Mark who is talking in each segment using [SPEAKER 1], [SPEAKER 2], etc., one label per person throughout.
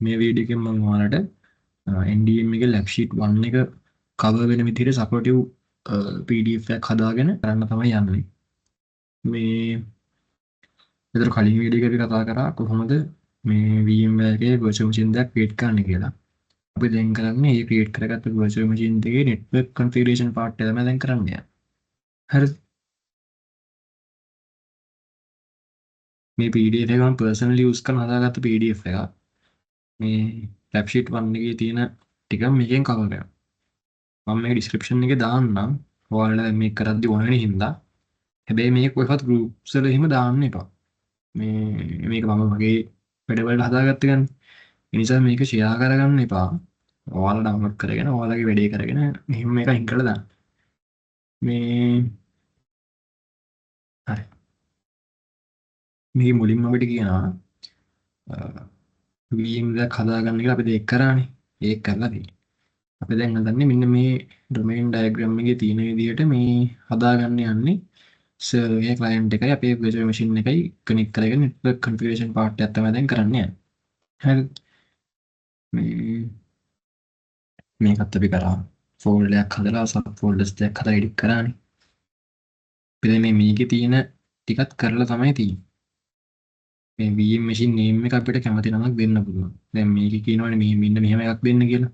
[SPEAKER 1] මේ වීඩියෝ එකෙන් මම ඔයාලට NDM එකේ lab sheet 1 එක cover වෙන විදිහට supportive PDF එකක් හදාගෙන කරන්න තමයි යන්නේ. මේ විතර කලින් වීඩියෝ එකේ අපි කතා කරා කොහොමද මේ VMware එකේ virtual machine එකක් create කරන්න කියලා. අපි දැන් කරන්නේ මේ create කරගත්ත virtual machine එකේ network configuration part එක තමයි දැන් කරන්න යන්නේ. හරිද? මේ PDF එක මම personally use කරන හදාගත්ත PDF එකක්. මේ lab sheet 1 එකේ තියෙන ටික මේකෙන් cover කරනවා. මම මේක ඩිස්ක්‍රිප්ෂන් එකේ දාන්නම්. ඔයාලා දැන් මේක කරද්දි ඕන වෙන හින්දා. හැබැයි මේක කොයිවත් groups වල එහෙම දාන්න එපා. මේක මම මගේ වැඩවලට හදාගත්ත ගන්න. ඒ නිසා මේක share කරගන්න එපා. ඔයාලා download කරගෙන ඔයාලගේ වැඩේ කරගෙන මෙහෙම මේක අයින් කරලා දාන්න. මේ හරි. මේ මුලින්ම අපිට කියනවා VM එකක් හදාගන්න කියලා අපි දෙයක් කරානේ. ඒක කරලා තියෙන්නේ. අපි දැන් හදන්නේ මෙන්න මේ domain diagram එකේ තියෙන විදිහට මේ හදාගන්න යන්නේ server client එකයි අපේ virtual machine එකයි connect කරගෙන network configuration part එක තමයි දැන් කරන්න යන්නේ. හරි. මේ මේකත් අපි කරා folder එකක් හදලා sub folders දෙකක් හදලා edit කරානේ. අපි මේ මේකේ තියෙන ටිකත් කරලා තමයි තියෙන්නේ. මේ VM machine name එක අපිට කැමති නමක් දෙන්න පුළුවන්. දැන් මේකේ කියනවනේ මෙන්න මෙහෙම එකක් දෙන්න කියලා.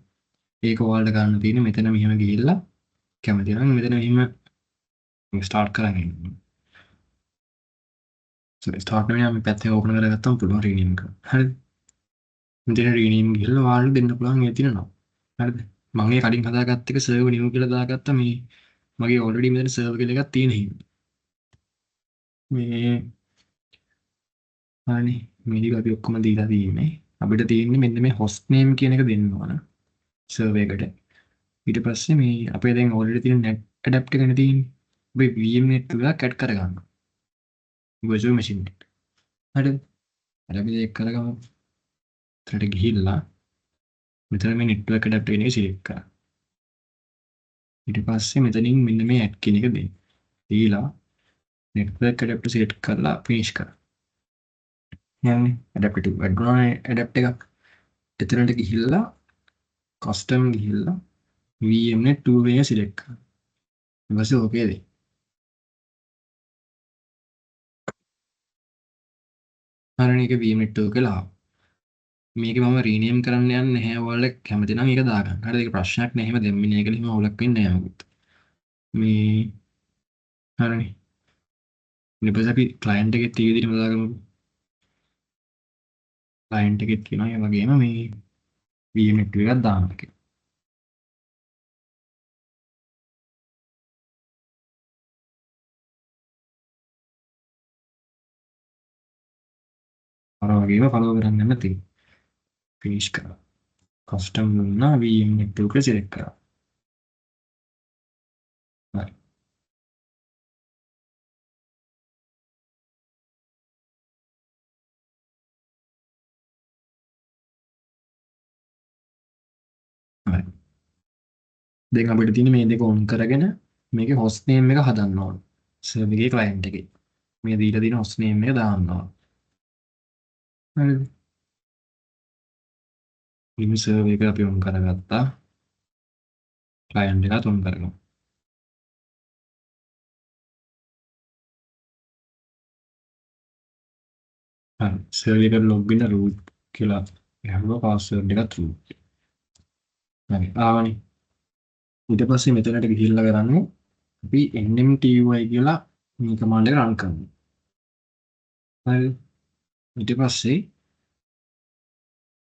[SPEAKER 1] ඒක ඔයාලට ගන්න තියෙන්නේ මෙතන මෙහෙම ගිහිල්ලා කැමති නම් මෙතන මෙහෙම ස්ටාර්ට් කරගෙන ස්ටාර්ට් වෙන මේ පැත්තේ ඕපන් කරගත්තම පුළුවන් රීනේම් කරන්න. හරිද? මෙතන රීනේම් ගිහලා ඔයාලට දෙන්න පුළුවන් ඒ තියෙන නම. හරිද? මම ඒ කලින් හදාගත්ත එක සර්වර් නියු කියලා දාගත්තා මේ මගේ ඔල්රෙඩි මෙතන සර්වර් කියලා එකක් තියෙන හින්දා. මේ හරි මේ ටික අපි ඔක්කොම දීලා තියෙන්නේ. අපිට තියෙන්නේ මෙන්න මේ host name කියන එක දෙන්න ඕන සර්වර් එකට. ඊට පස්සේ මේ අපේ දැන් ඔල්රෙඩි තියෙන net adapter එකනේ තියෙන්නේ. අපි VM net එකක් add කරගන්නවා. virtual machine එකට. හරිද? අර අපි ඒක කරගමු. එතනට ගිහිල්ලා මෙතන මේ network adapter කියන එක select කරා. ඊට පස්සේ මෙතනින් මෙන්න මේ add කියන එක දෙන්න. දීලා network adapter select කරලා finish කරා. යන්නේ adapter to background adapter එකක්. එතනට ගිහිල්ලා custom ගිහිල්ලා VMnet 2 එක select කරා. ඊට පස්සේ okay දෙන්න. හරිනේ ඒක VMnet 2 කියලා ආවා. මේක මම රීනේම් කරන්න යන්නේ නැහැ. ඔයාලා කැමති නම් ඒක දාගන්න. හරිද? ඒක ප්‍රශ්නයක් නෑ. එහෙම දෙම්මිනේ කියලා එහෙම අවුලක් වෙන්නේ නැහැ මොකද. මේ හරිනේ. ඊට පස්සේ අපි client එකේ තියෙන විදිහටම දාගමු. client එකෙත් කියනවා ඒ වගේම මේ VMnet එකක් දාන්න කියලා. අර වගේම follow කරන් යන්න තියෙනවා. finish කරා. custom දුන්නා VMnet එක select කරා. හරි. හරි. දැන් අපිට තියෙන මේ දෙක on කරගෙන මේකේ host name එක හදන්න ඕන. server එකේ client එකේ. මේ දීලා තියෙන host name එක දාන්න ඕන. හරිද? මේ server එක අපි on කරගත්තා. client එකත් on කරගමු. හරි. server එකට login root කියලා ගහුවා password එකත් root. හරි. ආවනේ. ඊට පස්සේ මෙතනට ගිහිල්ලා කරන්නේ අපි nmty කියලා මේ කමාන්ඩ් එක රන් කරනවා. හරි. ඊට පස්සේ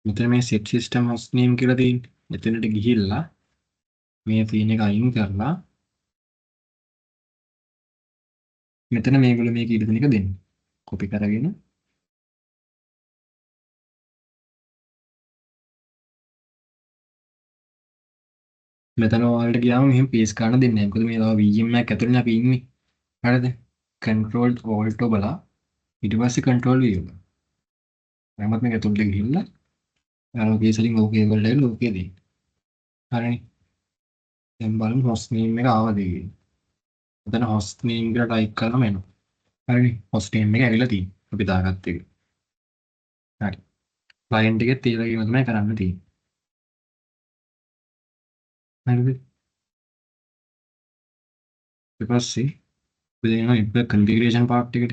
[SPEAKER 1] මෙතන මේ set system host name කියලා තියෙන්නේ. මෙතනට ගිහිල්ලා මේ තියෙන එක අයින් කරලා මෙතන මේගොල්ලෝ මේක ඊට දෙන එක දෙන්න. copy කරගෙන මෙතන ඔයාලට ගියාම මෙහෙම paste කරන්න දෙන්නේ නැහැ. මොකද මේ VM එකක් ඇතුළේනේ අපි ඉන්නේ. හරිද? control alt ඔබලා ඊට පස්සේ control V ඔබලා. එහෙමත් මේක ඇතුළට ගිහිල්ලා ලෝකේ සලින් ඕකේ වලට ලෝකේ දෙන්න. හරිනේ. දැන් බලමු host name එක ආවද කියලා. මෙතන host name කියලා type කරනම එනවා. හරිනේ. host name එක ඇවිල්ලා තියෙනවා. අපි දාගත්ත එක. හරි. ක්ලයන්ට් එකෙත් ඒ වගේම තමයි කරන්න තියෙන්නේ. හරිද? ඊට පස්සේ අපි දෙනවා network configuration part එකට.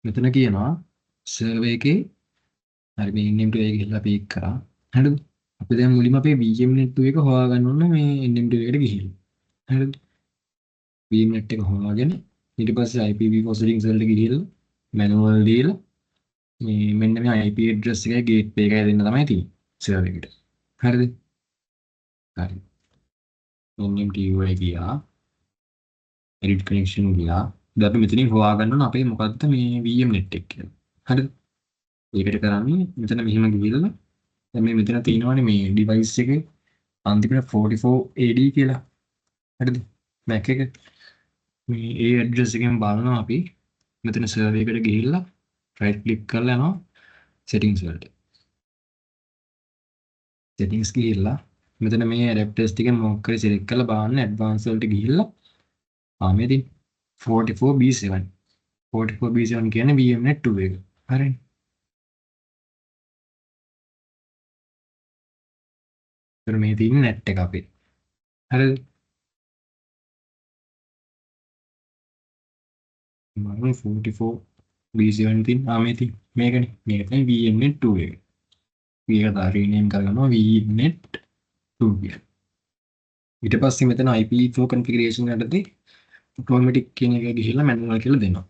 [SPEAKER 1] මෙතන කියනවා සර්වර් එකේ හරි මේ NM2 එක ගිහිල්ලා පීක් කරා. හරිද? අපි දැන් මුලින්ම අපේ VMnet 2 එක හොයාගන්න ඕන මේ NM2 එකට ගිහිල්ලා. හරිද? VMnet එක හොයාගෙන ඊට පස්සේ IPv4 settings වලට ගිහිල්ලා manual දීලා මේ මෙන්න මේ IP address එකයි gateway එකයි දෙන්න තමයි තියෙන්නේ සර්වර් එකට. හරිද? හරි. NM2 ගියා. edit connection ගියා. දැන් අපි මෙතනින් හොයාගන්න ඕන අපේ මොකද්ද මේ VMnet එක කියලා. හරිද? ඒකට කරන්නේ මෙතන මෙහෙම ගිහිල්ලා දැන් මේ මෙතන තියෙනවානේ මේ device එකේ අන්තිමට 44AD කියලා. හරිද? Mac එක මේ ඒ address එකෙන් බලනවා අපි මෙතන server එකට ගිහිල්ලා right click කරලා යනවා settings වලට. settings ගිහිල්ලා මෙතන මේ adapters ටික මොකක් කරේ select කරලා බලන්න advanced වලට ගිහිල්ලා මේ තියෙන 44B7 44B7 කියන්නේ VMnet 2 එක. හරිනේ. ඒතර මේ තියෙන net එක අපේ. හරිද? මම 44B7 තියෙන මේ තියෙන මේකනේ. මේක තමයි VMnet 2 එක. මේක දා rename කරගන්නවා VMnet 2 කියලා. ඊට පස්සේ මෙතන IP4 configuration යටතේ automatic කියන එක ගිහිල්ලා manual කියලා දෙනවා.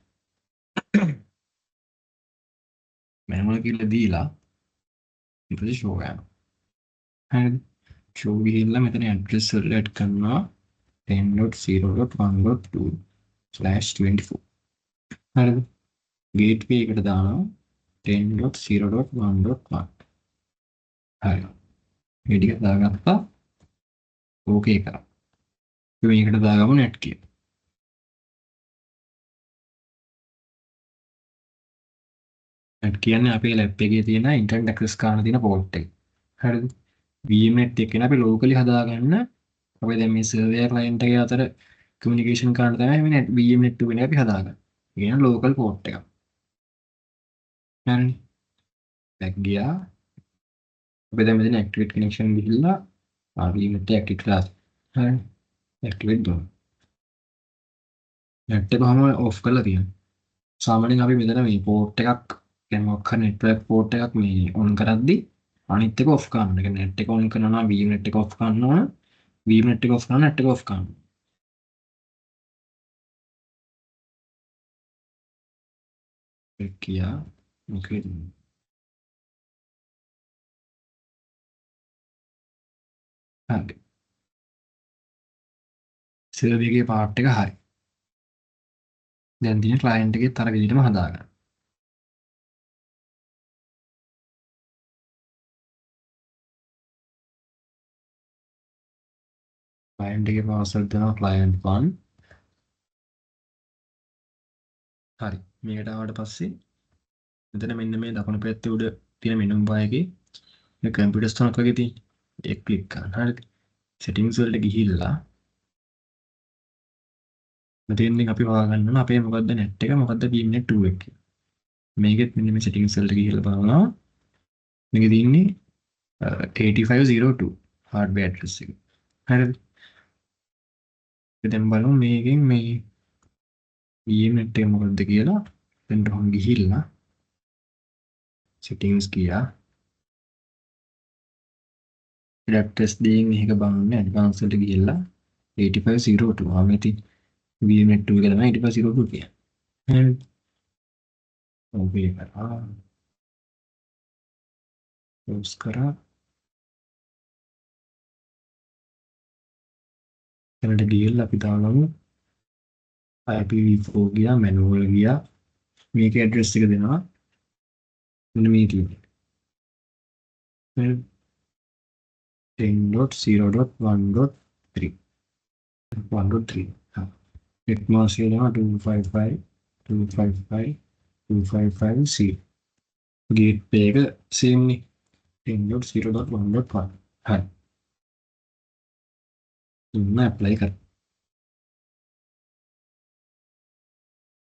[SPEAKER 1] manual කියලා දීලා ඊට පස්සේ show යනවා. හරිද? show ගිහිල්ලා මෙතන address වල add කරනවා 10.0.1.2/24. හරිද? gateway එකට දානවා 10.0.1.1. හරි. මේ ටික දාගත්තා. ඕකේ කරා. මේකට දාගමු net කියලා. net කියන්නේ අපේ lab එකේ තියෙන internet access කරන තියෙන port එක. හරිද? VMnet එක කියන අපි locally හදාගන්න අපි දැන් මේ server client එකේ අතර communication කරන්න තමයි මේ VMnet 2 වෙන අපි හදාගන්නේ. ඒ කියන්නේ local port එකක්. හරිනේ. back ගියා. අපි දැන් මෙතන activate connection ගිහිල්ලා VMnet එක activate කරලා හරිනේ. activate දුන්නා. net එක කොහම off කරලා තියෙනවා. සාමාන්‍යයෙන් අපි මෙතන මේ port එකක් දැන් මොකක් හරි network port එකක් මේ on කරද්දි අනිත් එක off කරන්න. ඒ කියන්නේ net එක on කරනවා VMnet එක off කරනවා. VMnet එක off කරනවා net එක off කරනවා. කියා මොකද? හරි. server එකේ part එක හරි. දැන් තියෙන client එකේත් අර විදිහටම හදාගන්න. client එකේ password දෙනවා client1. හරි. මේකට ආවට පස්සේ මෙතන මෙන්න මේ දකුණු පැත්තේ උඩ තියෙන menu bar එකේ මේ computers තුනක් වගේ තියෙන. ඒක click කරන්න. හරිද? settings වලට ගිහිල්ලා මෙතෙන්දී අපි හොයාගන්න ඕන අපේ මොකද්ද net එක මොකද්ද VMnet 2 එක කියලා. මේකෙත් මෙන්න මේ settings වලට ගිහිල්ලා බලනවා. මේකේ තියෙන්නේ 8502 hardware address එක. හරිද? දැන් බලමු මේකෙන් මේ VMnet එක මොකද්ද කියලා. දැන් රොන් ගිහිල්ලා settings ගියා. adapters දෙයින් මේක බලන්න advanced වලට ගිහිල්ලා 8502 ආමෙති VMnet 2 එක තමයි 8502 කියන්නේ. හරිද? ඔබේ කරා close කරා එතනට ගිහිල්ලා අපි දාගමු IPv4 ගියා manual ගියා මේකේ address එක දෙනවා මෙන්න මේ තියෙන්නේ 10.0.1.3 1.3 net mask දෙනවා 255.255.255 C gateway එක same නේ 10.0.1.1 හරි දුන්න apply කර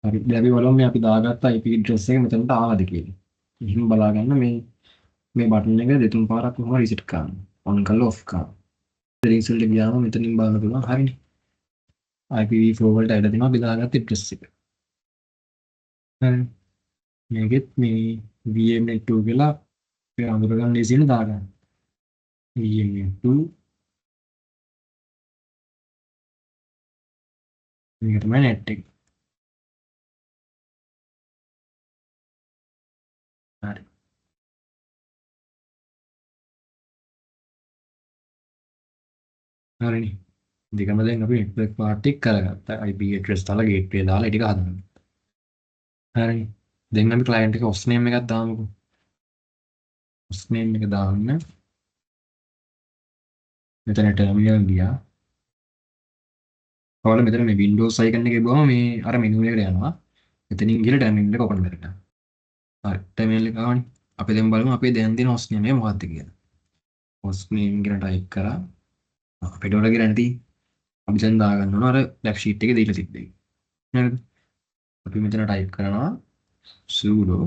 [SPEAKER 1] හරි දැන් අපි බලමු මේ අපි දාගත්ත IP address එක මෙතනට ආවද කියලා එහෙම බලා ගන්න මේ බටන් එක දෙතුන් පාරක් කොහොම රීසෙට් කරන්න. ඔන් කරලා ඔෆ් කරන්න. settings වලට ගියාම මෙතනින් බලන්න පුළුවන්. හරිනේ. IPv4 වලට ඇවිල්ලා තියෙනවා බෙදාගත්ත address එක. හරි. මේකෙත් මේ vmnet2 කියලා අපේ අඳුරගන්න ලේසියෙන් දාගන්න. vmnet2 මේක තමයි net එක. හරි. හරිනේ. දෙකම දැන් අපි network part එක කරගත්තා. IP address දාලා gateway දාලා ඒ ටික හදන්න. හරිනේ. දැන් අපි client එක host name එකක් දාමුකෝ. host name එක දාන්න. මෙතන terminal ගියා. ඔයාලා මෙතන මේ Windows icon එකේ ගිහුවම මේ අර menu එකට යනවා. මෙතනින් ගිහලා terminal එක open කරගන්න. හරි. terminal එක ආවනේ. අපි දැන් බලමු අපේ දැන් තියෙන host name එක මොකක්ද කියලා. host name කියලා type කරා. අපිට උඩ ගිරන් තියෙන්නේ. අපි දැන් දාගන්න ඕන අර lab sheet එකේ දීලා තිබ්බේ. හරිද? අපි මෙතන type කරනවා sudo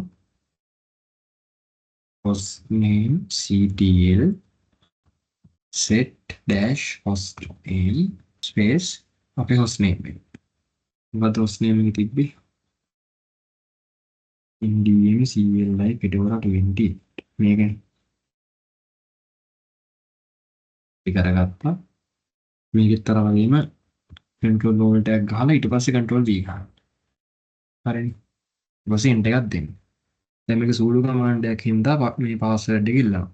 [SPEAKER 1] hostname ctl set dash hostname space අපේ hostname එක. මොකද hostname එක තිබ්බේ? ndm cli fedora 20 මේකනේ. ඒක අරගත්තා. මේකෙත් අර වගේම control alt එකක් ගහලා ඊට පස්සේ control v ගන්න. හරිනේ. ඊට පස්සේ enter එකක් දෙන්න. දැන් මේක sudo command එකක් හින්දා මේ password එක ඉල්ලනවා.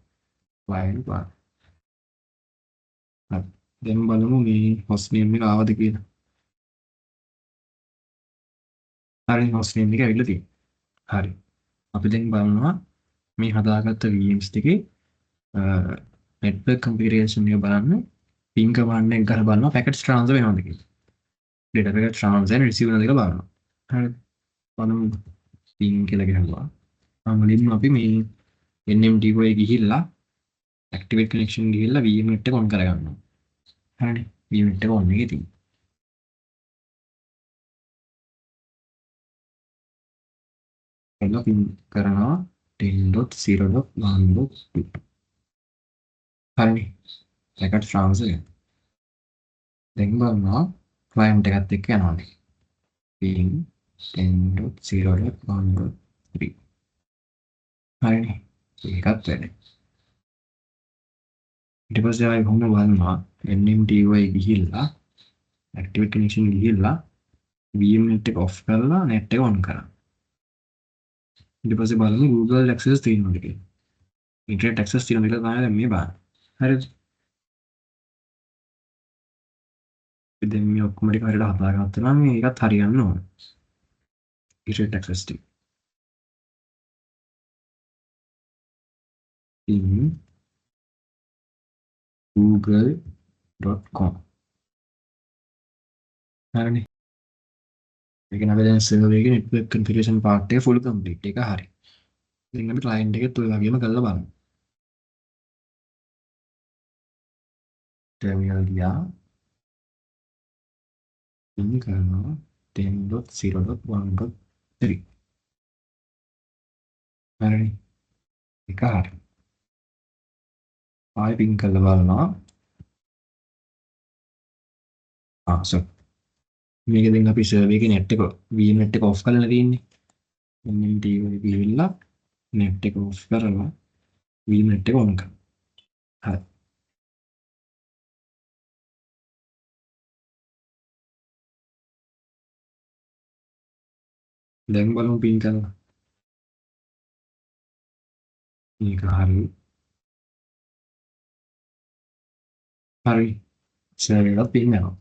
[SPEAKER 1] file path. හරි. දැන් බලමු මේ hostname එක ආවද කියලා. හරි hostname එක ඇවිල්ලා තියෙනවා. හරි. අපි දැන් බලනවා මේ හදාගත්ත VMs ටිකේ network configuration එක බලන්න ping command එක ගහලා බලනවා packets transfer වෙනවද කියලා. data packet transfer and receive වෙනවද කියලා බලනවා. හරි. බලමු ping කියලා ගහනවා. මුලින්ම අපි මේ NMTK එකේ ගිහිල්ලා activate connection ගිහිල්ලා VMnet එක on කරගන්නවා. හරිනේ. VMnet එක on එකේ තියෙනවා. එන්න ping කරනවා 10.0.1.2. හරිනේ. packet transfer එක. දැන් බලනවා client එකත් එක්ක යනවාද ping 10.0.1.3. හරිනේ. ඒකත් වැඩේ. ඊට පස්සේ ආයෙ කොහොම බලනවා NMTY ගිහිල්ලා activate connection ගිහිල්ලා VMnet එක off කරලා net එක on කරා. ඊට පස්සේ බලමු Google access තියෙනවද කියලා. internet access තියෙනවද කියලා තමයි දැන් මේ බලන්නේ. හරිද? ඉතින් මේ ඔක්කොම ටික හරියට හදාගත්තා නම් මේකත් හරියන්න ඕන. internet access ටික. google.com. හරිනේ. ඒක නම් දැන් server එකේ network configuration part එක full complete එක හරි. දැන් අපි client එකෙත් ඔය වගේම කරලා බලමු. terminal ගියා. ping කරනවා 10.0.1.3. හරිනේ. ඒක හරි. ආයෙ ping කරලා බලනවා. so මේක දැන් අපි server එකේ net එක VMnet එක off කරලා තියෙන්නේ. NMT එක ගිහිල්ලා net එක off කරලා VMnet එක on කරනවා. හරි. දැන් බලමු ping කරලා. මේක හරි. හරි. server එකට ping යනවා.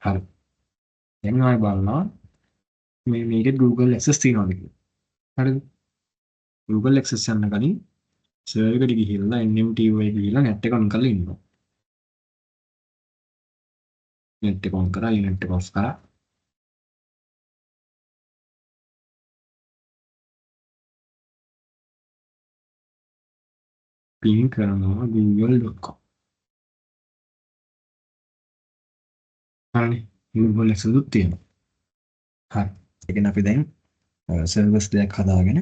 [SPEAKER 1] හරි. දැන් ආයෙ බලනවා මේකේ Google access තියෙනවද කියලා. හරිද? Google access යන්න කලින් server එකට ගිහිල්ලා NMTY ගිහිල්ලා net එක on කරලා ඉන්නවා. net එක on කරා net එක off කරා. ping කරනවා google.com. හරිනේ. Google access උත් තියෙනවා. හරි. ඒ කියන්නේ අපි දැන් servers දෙකක් හදාගෙන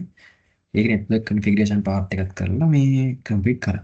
[SPEAKER 1] ඒක network configuration part එකත් කරලා මේ කම්ප්ලීට් කරා.